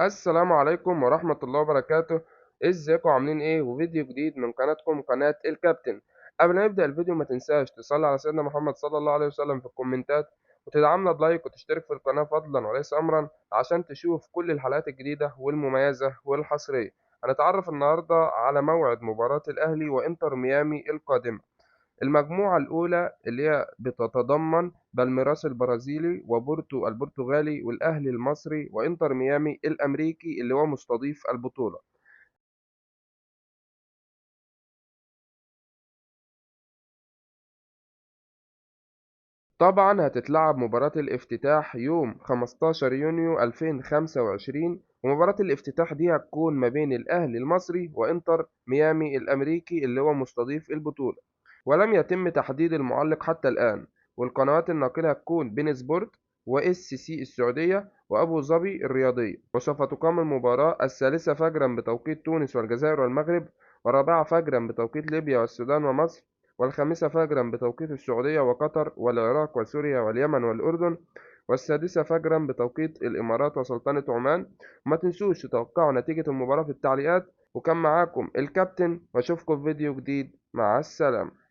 السلام عليكم ورحمة الله وبركاته. ازيكم عاملين ايه؟ وفيديو جديد من قناتكم قناة الكابتن. قبل ما نبدأ الفيديو ما تنساش تصلي على سيدنا محمد صلى الله عليه وسلم في الكومنتات، وتدعمنا بلايك وتشترك في القناة فضلا وليس أمرا عشان تشوف كل الحلقات الجديدة والمميزة والحصرية. هنتعرف النهاردة على موعد مباراة الأهلي وإنتر ميامي القادمة. المجموعة الأولى اللي هي بتتضمن بالميراس البرازيلي وبورتو البرتغالي والأهلي المصري وإنتر ميامي الأمريكي اللي هو مستضيف البطولة. طبعا هتتلعب مباراة الافتتاح يوم 15 يونيو 2025، ومباراة الافتتاح دي هتكون ما بين الأهلي المصري وإنتر ميامي الأمريكي اللي هو مستضيف البطولة. ولم يتم تحديد المعلق حتى الآن، والقنوات الناقلة هتكون بين سبورت وإس سي السعودية وأبو ظبي الرياضية. وسوف تقام المباراة الثالثة فجرا بتوقيت تونس والجزائر والمغرب، والرابعة فجرا بتوقيت ليبيا والسودان ومصر، والخامسة فجرا بتوقيت السعودية وقطر والعراق وسوريا واليمن والأردن، والسادسة فجرا بتوقيت الإمارات وسلطنة عمان. وما تنسوش تتوقعوا نتيجة المباراة في التعليقات. وكان معاكم الكابتن، واشوفكم في فيديو جديد. مع السلامة.